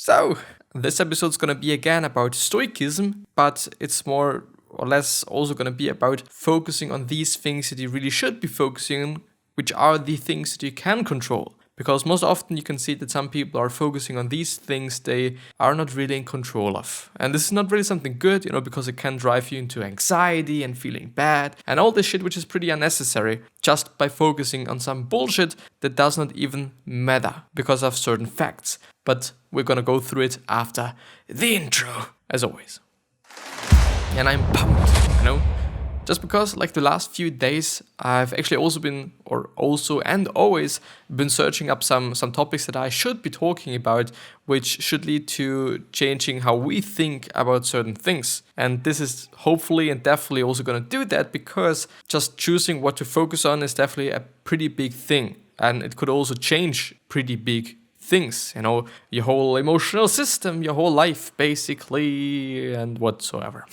So, this episode's gonna be again about Stoicism, but it's more or less also gonna be about focusing on these things that you really should be focusing on, which are the things that you can control. Because most often you can see that some people are focusing on these things they are not really in control of. And this is not really something good, because it can drive you into anxiety and feeling bad and all this shit which is pretty unnecessary just by focusing on some bullshit that does not even matter because of certain facts. But we're gonna go through it after the intro, as always. And I'm pumped, just because like the last few days I've actually always been searching up some topics that I should be talking about, which should lead to changing how we think about certain things. And this is hopefully and definitely also going to do that, because just choosing what to focus on is definitely a pretty big thing, and it could also change pretty big things, your whole emotional system, your whole life basically, and whatsoever.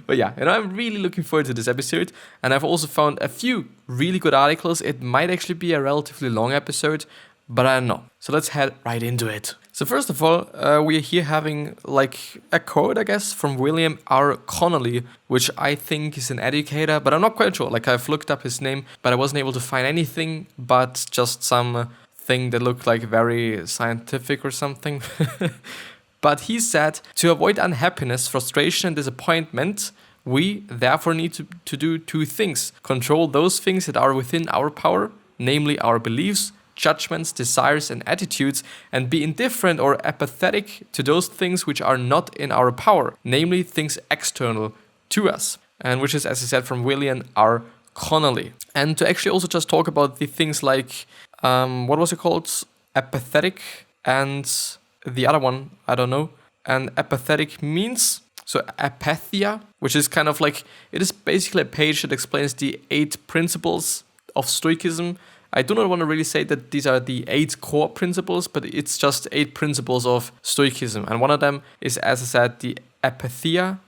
But yeah, I'm really looking forward to this episode, and I've also found a few really good articles. It might actually be a relatively long episode, but I don't know. So let's head right into it. So first of all, we are here having like a quote, I guess, from William R. Connolly, which I think is an educator, but I'm not quite sure. Like, I've looked up his name, but I wasn't able to find anything but just some thing that looked like very scientific or something. But he said, to avoid unhappiness, frustration, and disappointment, we therefore need to do two things: control those things that are within our power, namely our beliefs, judgments, desires, and attitudes, and be indifferent or apathetic to those things which are not in our power, namely things external to us. And which is, as I said, from William R. Connolly. And to actually also just talk about the things like, what was it called? Apathetic, and the other one, I don't know. And apathetic means, so apatheia, which is kind of like, it is basically a page that explains the 8 principles of Stoicism. I do not want to really say that these are the 8 core principles, but it's just 8 principles of Stoicism. And one of them is, as I said, the apatheia,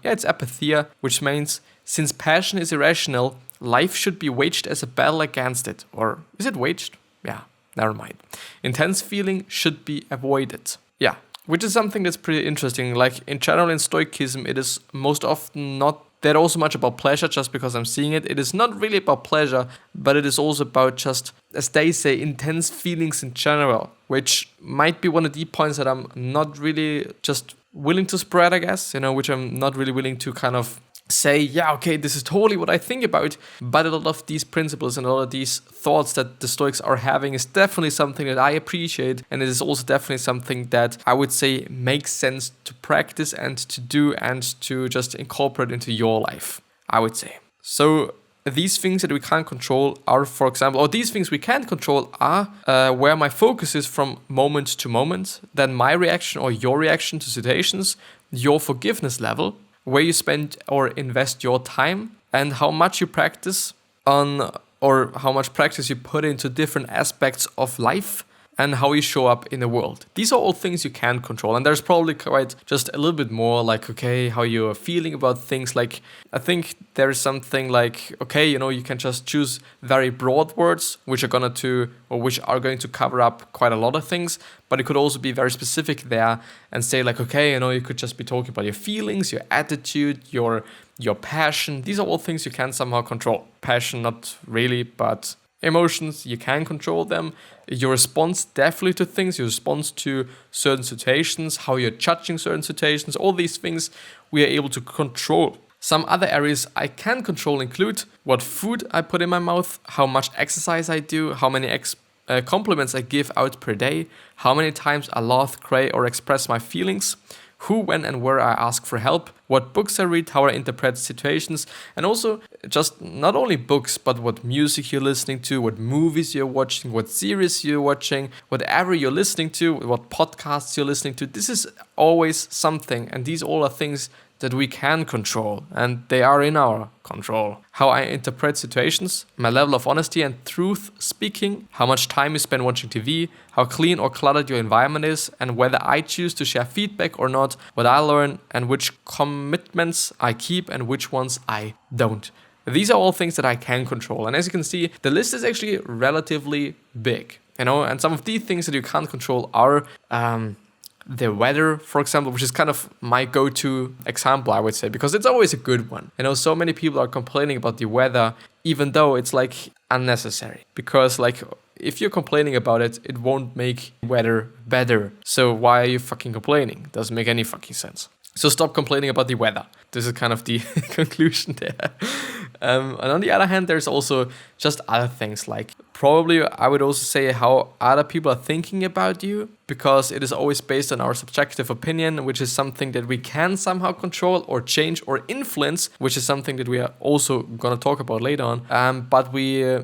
it's apatheia, which means, since passion is irrational, life should be waged as a battle against it. Or is it waged? Yeah, never mind. Intense feeling should be avoided. Yeah, which is something that's pretty interesting. Like, in general, in Stoicism, it is most often not that also much about pleasure, just because I'm seeing it. It is not really about pleasure, but it is also about just, as they say, intense feelings in general, which might be one of the points that I'm not really just willing to spread, I guess, which I'm not really willing to kind of say, yeah, okay, this is totally what I think about. But a lot of these principles and a lot of these thoughts that the Stoics are having is definitely something that I appreciate, and it is also definitely something that I would say makes sense to practice and to do and to just incorporate into your life, I would say. So these things that we can't control are, for example, or these things we can control are where my focus is from moment to moment, then my reaction or your reaction to situations, your forgiveness level, where you spend or invest your time, and how much you practice on, or how much practice you put into different aspects of life, and how you show up in the world. These are all things you can control. And there's probably quite just a little bit more like, okay, how you're feeling about things. Like, I think there's something like, okay, you can just choose very broad words, which are going to cover up quite a lot of things. But it could also be very specific there and say like, okay, you could just be talking about your feelings, your attitude, your passion. These are all things you can somehow control. Passion, not really, but emotions, you can control them. Your response definitely to things, your response to certain situations, how you're judging certain situations, all these things we are able to control. Some other areas I can control include what food I put in my mouth, how much exercise I do, how many compliments I give out per day, how many times I laugh, cry, or express my feelings, who, when, and where I ask for help, what books I read, how I interpret situations, and also just not only books, but what music you're listening to, what movies you're watching, what series you're watching, whatever you're listening to, what podcasts you're listening to. This is always something, and these all are things that we can control, and they are in our control. How I interpret situations, my level of honesty and truth speaking, how much time you spend watching TV, how clean or cluttered your environment is, and whether I choose to share feedback or not, what I learn, and which commitments I keep and which ones I don't. These are all things that I can control. And as you can see, the list is actually relatively big. And some of the things that you can't control are the weather, for example, which is kind of my go-to example, I would say, because it's always a good one. So many people are complaining about the weather, even though it's like unnecessary, because like if you're complaining about it, it won't make weather better. So why are you fucking complaining? Doesn't make any fucking sense. So stop complaining about the weather. This is kind of the conclusion there. And on the other hand, there's also just other things, like probably I would also say how other people are thinking about you, because it is always based on our subjective opinion, which is something that we can somehow control or change or influence, which is something that we are also going to talk about later on. But we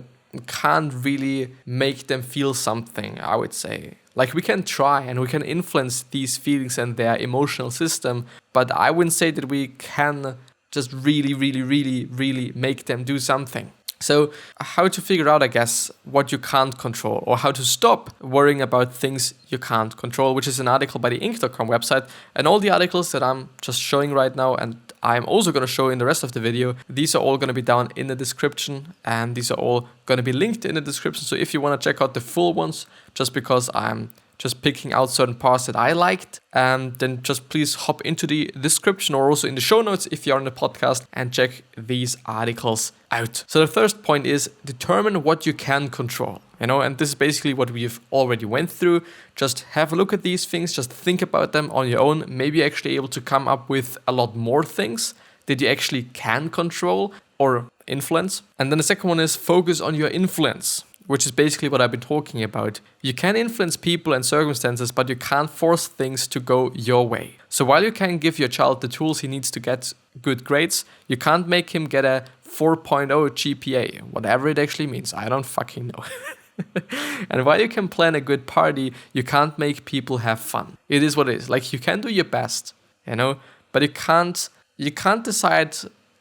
can't really make them feel something, I would say. Like we can try and we can influence these feelings and their emotional system, but I wouldn't say that we can just really make them do something. So how to figure out, I guess, what you can't control, or how to stop worrying about things you can't control, which is an article by the Inc.com website. And all the articles that I'm just showing right now, and I'm also going to show in the rest of the video, these are all going to be down in the description, and these are all going to be linked in the description. So if you want to check out the full ones, just because I'm just picking out certain parts that I liked, then just please hop into the description or also in the show notes if you're on the podcast and check these articles out. So the first point is determine what you can control. And this is basically what we've already went through. Just have a look at these things, just think about them on your own. Maybe you're actually able to come up with a lot more things that you actually can control or influence. And then the second one is focus on your influence, which is basically what I've been talking about. You can influence people and circumstances, but you can't force things to go your way. So while you can give your child the tools he needs to get good grades, you can't make him get a 4.0 GPA, whatever it actually means. I don't fucking know. And while you can plan a good party, you can't make people have fun. It is what it is. Like you can do your best, but you can't decide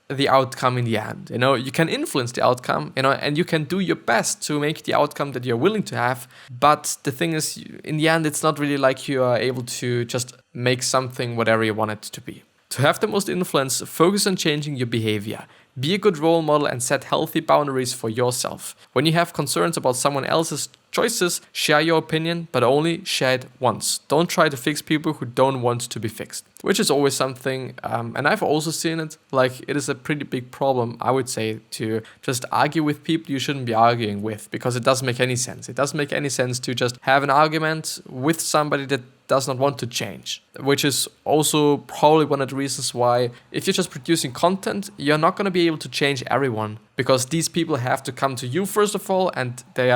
the outcome in the end. You can influence the outcome, and you can do your best to make the outcome that you're willing to have. But the thing is, in the end, it's not really like you are able to just make something whatever you want it to be. To have the most influence, focus on changing your behavior. Be a good role model and set healthy boundaries for yourself. When you have concerns about someone else's choices, share your opinion, but only share it once. Don't try to fix people who don't want to be fixed, which is always something, and I've also seen it, like it is a pretty big problem, I would say, to just argue with people you shouldn't be arguing with, because it doesn't make any sense. It doesn't make any sense to just have an argument with somebody that does not want to change, which is also probably one of the reasons why if you're just producing content, you're not going to be able to change everyone, because these people have to come to you first of all, and they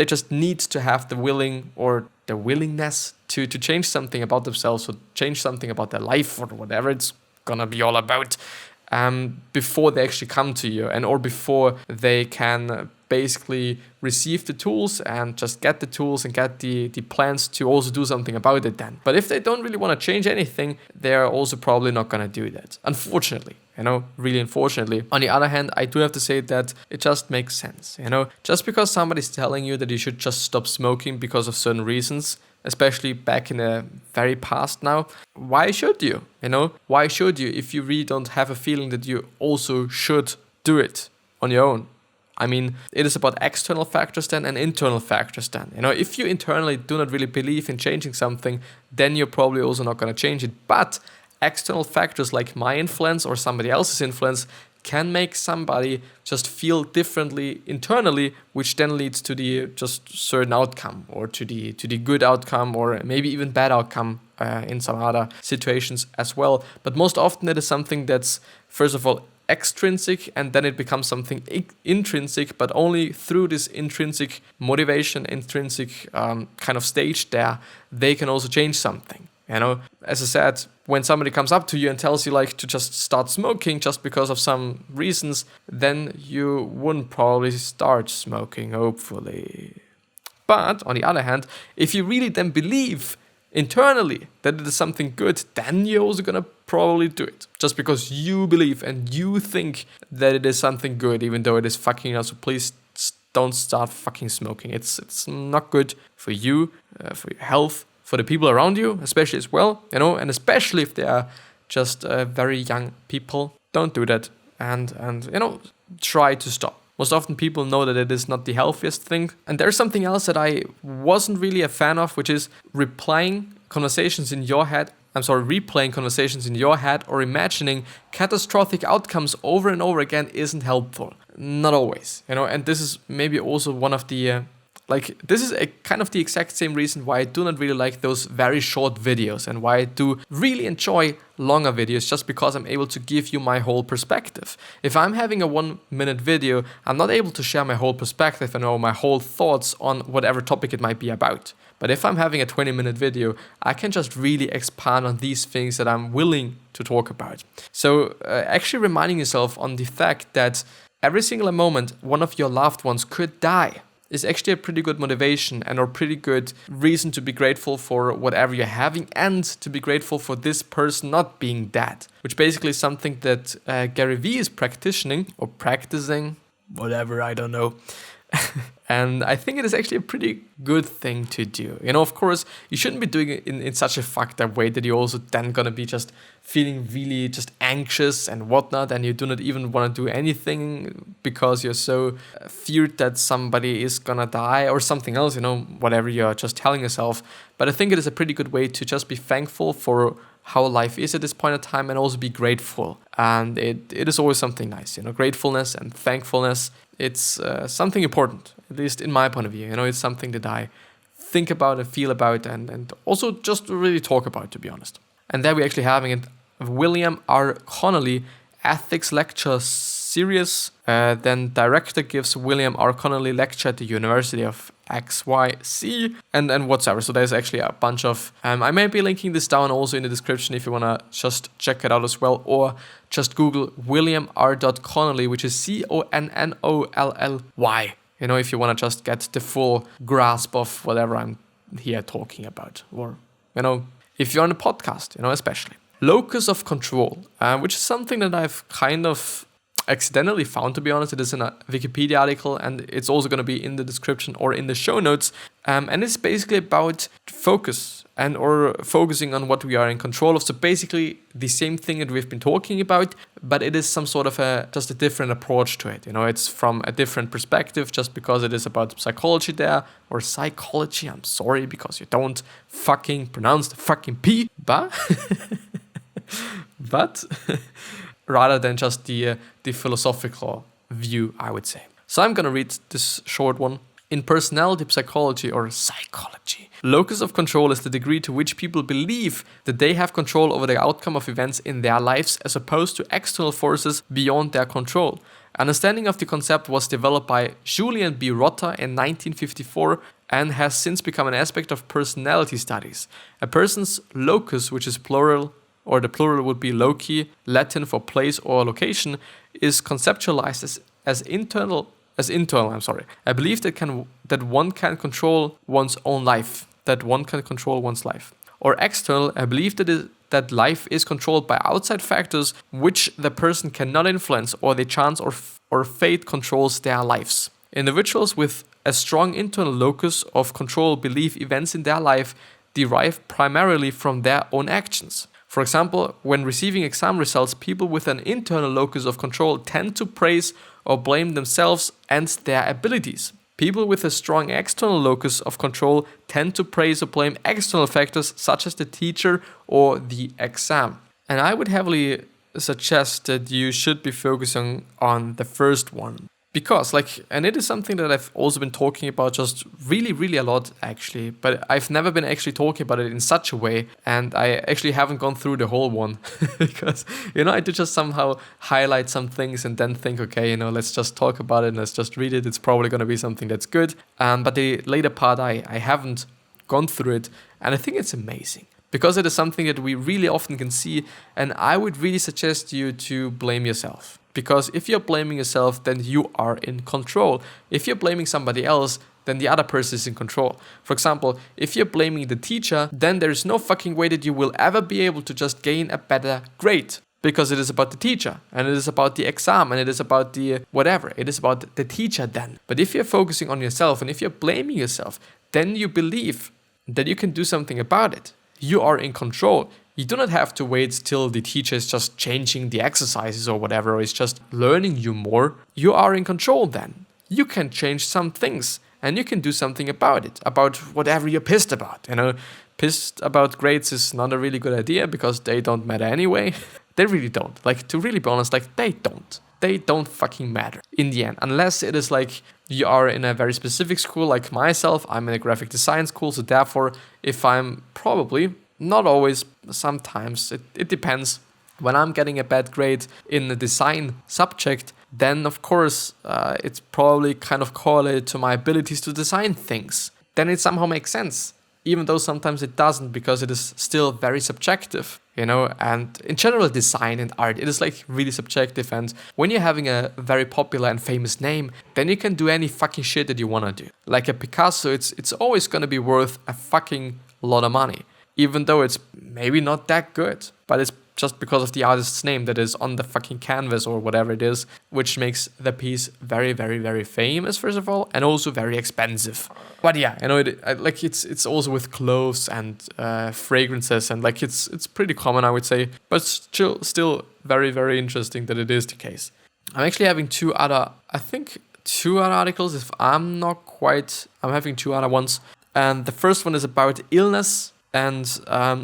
just need to have the willingness to change something about themselves, or change something about their life, or whatever it's gonna be all about, before they actually come to you, or before they can basically receive the tools and just get the tools and get the plans to also do something about it then. But if they don't really want to change anything, they're also probably not going to do that. Unfortunately, really unfortunately. On the other hand, I do have to say that it just makes sense, Just because somebody's telling you that you should just stop smoking because of certain reasons, especially back in the very past now, why should you? Why should you if you really don't have a feeling that you also should do it on your own? I mean, it is about external factors then and internal factors then. If you internally do not really believe in changing something, then you're probably also not going to change it. But external factors like my influence or somebody else's influence can make somebody just feel differently internally, which then leads to the just certain outcome, or to the good outcome, or maybe even bad outcome in some other situations as well. But most often it is something that's, first of all, extrinsic, and then it becomes something intrinsic, but only through this intrinsic motivation, intrinsic kind of stage there, they can also change something. As I said, when somebody comes up to you and tells you like to just start smoking just because of some reasons, then you wouldn't probably start smoking, hopefully. But on the other hand, if you really then believe internally that it is something good, then you're also gonna probably do it, just because you believe and you think that it is something good, even though it is fucking us. So please don't start fucking smoking. It's not good for you, for your health, for the people around you, especially as well, and especially if they are just very young people. Don't do that, and try to stop. Most often people know that it is not the healthiest thing. And there's something else that I wasn't really a fan of, which is replaying conversations in your head or imagining catastrophic outcomes over and over again isn't helpful. Not always, and this is maybe also one of the, this is a kind of the exact same reason why I do not really like those very short videos and why I do really enjoy longer videos, just because I'm able to give you my whole perspective. If I'm having a 1-minute video, I'm not able to share my whole perspective and my whole thoughts on whatever topic it might be about. But if I'm having a 20-minute video, I can just really expand on these things that I'm willing to talk about. So actually reminding yourself on the fact that every single moment one of your loved ones could die is actually a pretty good motivation and a pretty good reason to be grateful for whatever you're having and to be grateful for this person not being dead, which basically is something that Gary Vee is practicing, whatever, I don't know. And I think it is actually a pretty good thing to do. Of course, you shouldn't be doing it in such a fucked up way that you're also then gonna be just feeling really just anxious and whatnot, and you do not even want to do anything because you're so feared that somebody is gonna die or something else, whatever you're just telling yourself. But I think it is a pretty good way to just be thankful for how life is at this point in time and also be grateful. And it is always something nice, gratefulness and thankfulness. It's something important, at least in my point of view. It's something that I think about and feel about and also just really talk about, to be honest. And there we're actually having it. William R. Connolly Ethics Lecture Series. Then director gives William R. Connolly lecture at the University of XYZ and whatsoever. So there's actually a bunch of, I may be linking this down also in the description if you want to just check it out as well, or just Google William R. Connolly, which is Connolly. If you want to just get the full grasp of whatever I'm here talking about, or, if you're on a podcast, especially. Locus of control, which is something that I've kind of accidentally found, to be honest. It is in a Wikipedia article and it's also going to be in the description or in the show notes. And it's basically about focus or focusing on what we are in control of. So basically the same thing that we've been talking about, but it is some sort of just a different approach to it. It's from a different perspective, just because it is about psychology there, or psychology. I'm sorry, because you don't fucking pronounce the fucking P, but rather than just the philosophical view, I would say. So I'm going to read this short one. In personality psychology or psychology, locus of control is the degree to which people believe that they have control over the outcome of events in their lives as opposed to external forces beyond their control. Understanding of the concept was developed by Julian B. Rotter in 1954 and has since become an aspect of personality studies. A person's locus, which is plural, or the plural would be loci, Latin for place or location, is conceptualized as internal. I believe that one can control one's own life. Or external, I believe that life is controlled by outside factors which the person cannot influence, or the chance or fate controls their lives. Individuals with a strong internal locus of control believe events in their life derive primarily from their own actions. For example, when receiving exam results, people with an internal locus of control tend to praise or blame themselves and their abilities. People with a strong external locus of control tend to praise or blame external factors such as the teacher or the exam. And I would heavily suggest that you should be focusing on the first one. Because, and it is something that I've also been talking about just really, really a lot, actually. But I've never been actually talking about it in such a way. And I actually haven't gone through the whole one. Because, I do just somehow highlight some things and then think, okay, let's just talk about it and let's just read it. It's probably going to be something that's good. But the later part, I haven't gone through it. And I think it's amazing. Because it is something that we really often can see. And I would really suggest you to blame yourself. Because if you're blaming yourself, then you are in control. If you're blaming somebody else, then the other person is in control. For example, if you're blaming the teacher, then there is no fucking way that you will ever be able to just gain a better grade. Because it is about the teacher, and it is about the exam, and it is about the whatever. It is about the teacher then. But if you're focusing on yourself, and if you're blaming yourself, then you believe that you can do something about it. You are in control. You do not have to wait till the teacher is just changing the exercises or whatever, or is just learning you more. You are in control then. You can change some things and you can do something about it, about whatever you're pissed about. Pissed about grades is not a really good idea because they don't matter anyway. They really don't. Like, to really be honest, like, they don't. They don't fucking matter in the end, unless it is like you are in a very specific school. Like myself, I'm in a graphic design school, so therefore, if I'm probably, not always, sometimes, it depends, when I'm getting a bad grade in the design subject, then of course it's probably kind of correlated to my abilities to design things. Then it somehow makes sense, even though sometimes it doesn't, because it is still very subjective, and in general, design and art, it is like really subjective. And when you're having a very popular and famous name, then you can do any fucking shit that you want to do. Like a Picasso, it's always going to be worth a fucking lot of money, even though it's maybe not that good, but it's just because of the artist's name that is on the fucking canvas or whatever it is, which makes the piece very, very, very famous, first of all, and also very expensive. But yeah, it's also with clothes and fragrances, and like it's pretty common, I would say, but still very, very interesting that it is the case. I'm actually having two other articles, if I'm not quite, I'm having two other ones, and the first one is about illness and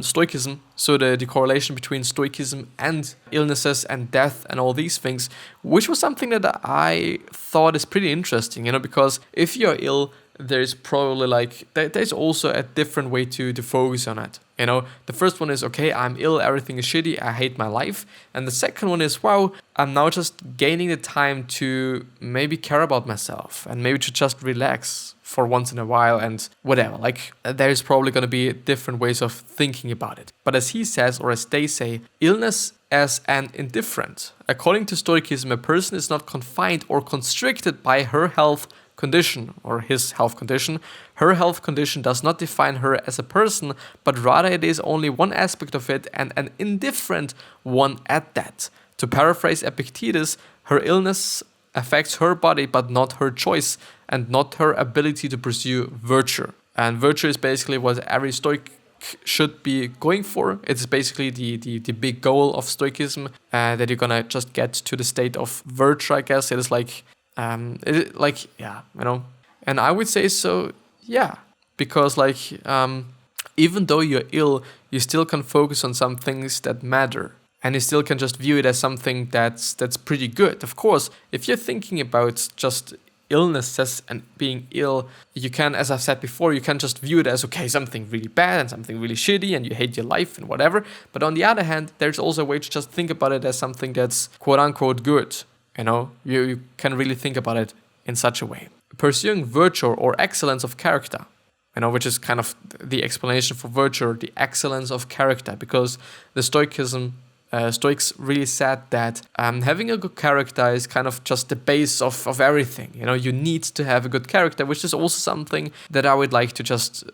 Stoicism, so the correlation between Stoicism and illnesses and death and all these things, which was something that I thought is pretty interesting, because if you're ill, there's probably there's also a different way to focus on it. The first one is, okay, I'm ill, everything is shitty, I hate my life. And the second one is, wow, I'm now just gaining the time to maybe care about myself and maybe to just relax for once in a while and whatever. Like, there's probably going to be different ways of thinking about it. But as he says, or as they say, illness as an indifferent. According to Stoicism, a person is not confined or constricted by her health condition or his health condition. Her health condition does not define her as a person, but rather it is only one aspect of it, and an indifferent one at that. To paraphrase Epictetus, her illness affects her body but not her choice and not her ability to pursue virtue. And virtue is basically what every Stoic should be going for. It's basically the big goal of Stoicism, that you're gonna just get to the state of virtue, I guess. It is and I would say so, yeah, because even though you're ill, you still can focus on some things that matter, and you still can just view it as something that's pretty good. Of course, if you're thinking about just illnesses and being ill, you can, as I've said before, you can just view it as, okay, something really bad and something really shitty and you hate your life and whatever. But on the other hand, there's also a way to just think about it as something that's quote unquote good. You can really think about it in such a way. Pursuing virtue or excellence of character, which is kind of the explanation for virtue, the excellence of character, because the Stoics really said that having a good character is kind of just the base of everything. You need to have a good character, which is also something that I would like to just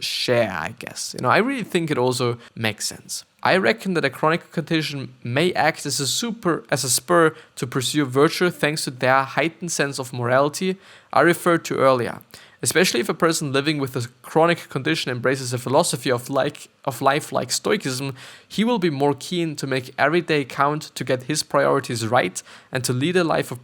share, I guess. I really think it also makes sense. I reckon that a chronic condition may act as a spur to pursue virtue thanks to their heightened sense of morality I referred to earlier. Especially if a person living with a chronic condition embraces a philosophy of life like Stoicism, he will be more keen to make every day count, to get his priorities right, and to lead a life of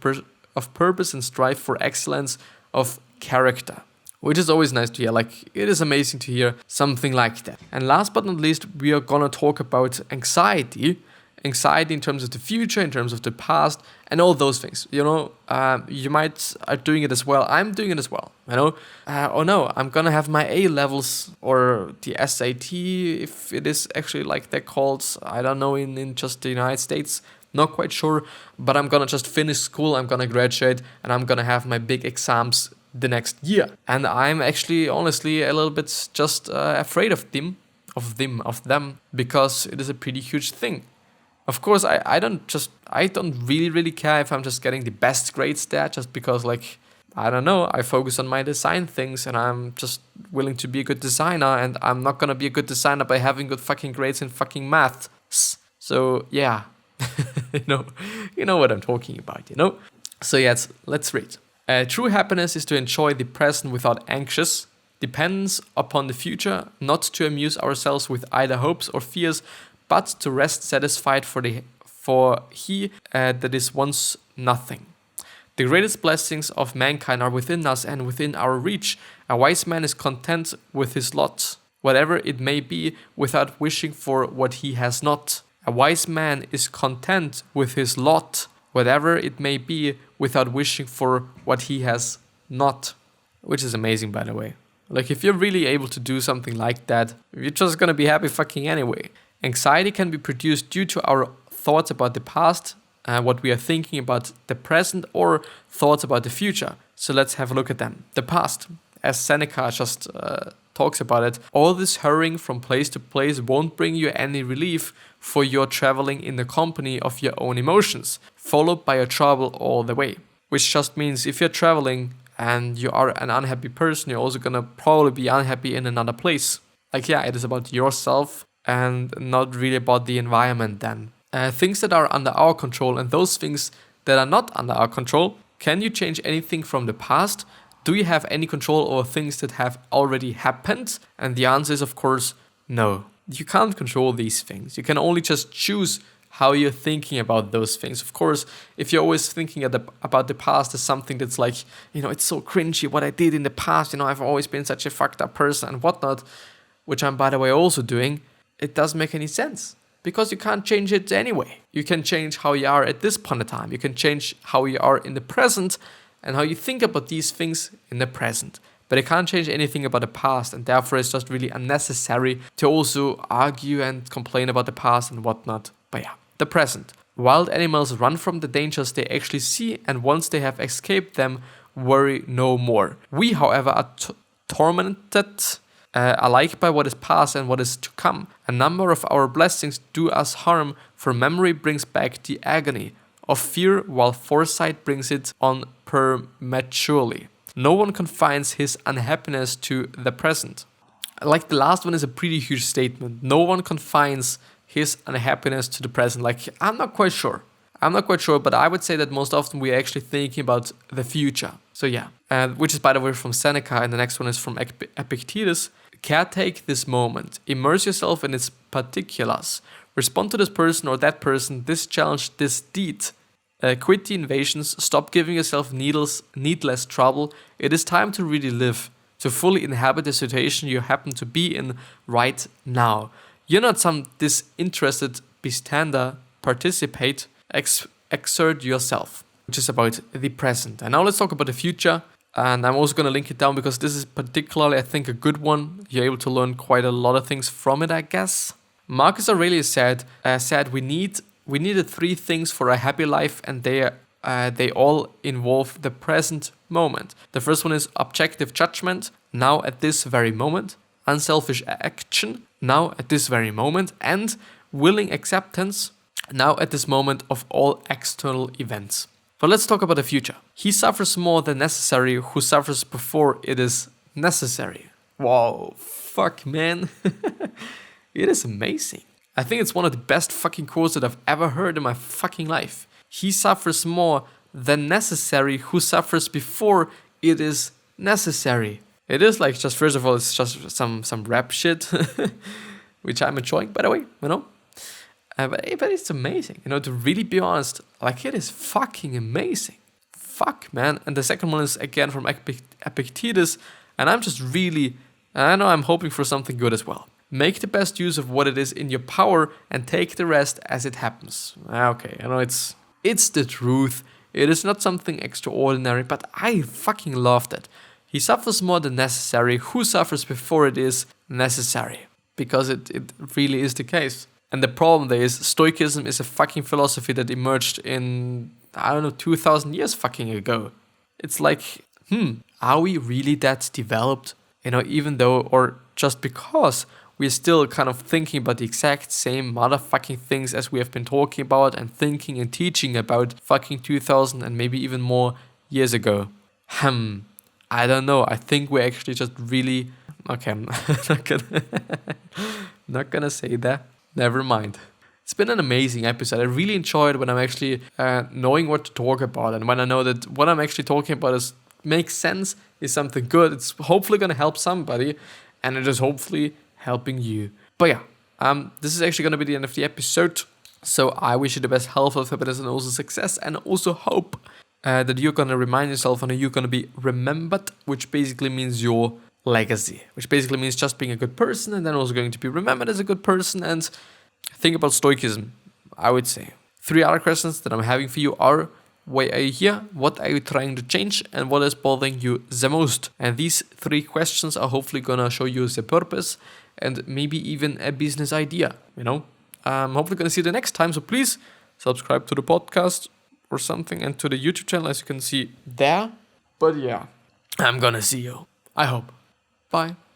purpose and strive for excellence of character. Which is always nice to hear. It is amazing to hear something like that. And last but not least, we are gonna talk about anxiety. Anxiety in terms of the future, in terms of the past, and all those things. You might are doing it as well. I'm doing it as well. Oh no, I'm gonna have my A levels or the SAT, if it is actually like they're called. I don't know in just the United States. Not quite sure. But I'm gonna just finish school. I'm gonna graduate, and I'm gonna have my big exams the next year. And I'm actually honestly a little bit just afraid of them, because it is a pretty huge thing. Of course, I don't really care if I'm just getting the best grades there, just because I don't know, I focus on my design things and I'm just willing to be a good designer, and I'm not gonna be a good designer by having good fucking grades in fucking math. So yeah, you know what I'm talking about, So yes, let's read. True happiness is to enjoy the present without depends upon the future, not to amuse ourselves with either hopes or fears, but to rest satisfied for he that is once nothing. The greatest blessings of mankind are within us and within our reach. A wise man is content with his lot, whatever it may be, without wishing for what he has not. A wise man is content with his lot, whatever it may be, without wishing for what he has not. Which is amazing, by the way. Like, if you're really able to do something like that, you're just gonna be happy fucking anyway. Anxiety can be produced due to our thoughts about the past, what we are thinking about the present, or thoughts about the future. So let's have a look at them. The past, as Seneca just talks about it, all this hurrying from place to place won't bring you any relief, for you're traveling in the company of your own emotions, followed by your trouble all the way. Which just means if you're traveling and you are an unhappy person, you're also gonna probably be unhappy in another place. Like, yeah, it is about yourself and not really about the environment then. Things that are under our control and those things that are not under our control. Can you change anything from the past? Do you have any control over things that have already happened? And the answer is, of course, no. You can't control these things. You can only just choose how you're thinking about those things. Of course, if you're always thinking about the past as something that's like, it's so cringy what I did in the past, I've always been such a fucked up person and whatnot, which I'm, by the way, also doing, it doesn't make any sense. Because you can't change it anyway. You can change how you are at this point in time. You can change how you are in the present and how you think about these things in the present. But you can't change anything about the past, and therefore it's just really unnecessary to also argue and complain about the past and whatnot. But yeah, the present. Wild animals run from the dangers they actually see, and once they have escaped them, worry no more. We, however, are tormented alike by what is past and what is to come. A number of our blessings do us harm, for memory brings back the agony of fear, while foresight brings it on prematurely. No one confines his unhappiness to the present. Like, the last one is a pretty huge statement. No one confines his unhappiness to the present. Like, I'm not quite sure, but I would say that most often we're actually thinking about the future. So yeah, which is, by the way, from Seneca, and the next one is from Epictetus. Caretake this moment. Immerse yourself in its particulars. Respond to this person or that person, this challenge, this deed. Quit the invasions. Stop giving yourself needless trouble. It is time to really live, to fully inhabit the situation you happen to be in right now. You're not some disinterested bystander. Participate. Exert yourself, which is about the present. And now let's talk about the future. And I'm also going to link it down because this is particularly, I think, a good one. You're able to learn quite a lot of things from it, I guess. Marcus Aurelius said we needed three things for a happy life, and they all involve the present moment. The first one is objective judgment, now at this very moment. Unselfish action, now at this very moment. And willing acceptance, now at this moment, of all external events. But let's talk about the future. He suffers more than necessary who suffers before it is necessary. Wow, fuck, man. It is amazing. I think it's one of the best fucking quotes that I've ever heard in my fucking life. He suffers more than necessary who suffers before it is necessary. It is like, just first of all, it's just some rap shit, which I'm enjoying, by the way, But it's amazing, to really be honest, like, it is fucking amazing. Fuck, man. And the second one is again from Epictetus, and I know I'm hoping for something good as well. Make the best use of what it is in your power and take the rest as it happens. Okay, it's the truth. It is not something extraordinary, but I fucking love that. He suffers more than necessary who suffers before it is necessary. Because it really is the case. And the problem there is, Stoicism is a fucking philosophy that emerged in, 2,000 years fucking ago. It's like, are we really that developed? Even though, or just because we're still kind of thinking about the exact same motherfucking things as we have been talking about and thinking and teaching about fucking 2,000 and maybe even more years ago. I don't know. I think we're actually just really... Okay, I'm not gonna say that. Never mind. It's been an amazing episode. I really enjoyed when I'm actually knowing what to talk about, and when I know that what I'm actually talking about is makes sense, is something good. It's hopefully going to help somebody, and it is hopefully helping you. But yeah, this is actually going to be the end of the episode. So I wish you the best health, happiness, and also success, and also hope that you're going to remind yourself and you're going to be remembered, which basically means your legacy, which basically means just being a good person and then also going to be remembered as a good person. And think about Stoicism, I would say. 3 other questions that I'm having for you are: why are you here? What are you trying to change? And what is bothering you the most? And these 3 questions are hopefully gonna show you the purpose and maybe even a business idea, I'm hopefully gonna see you the next time. So please subscribe to the podcast or something and to the YouTube channel, as you can see there. But yeah, I'm gonna see you. I hope. Bye.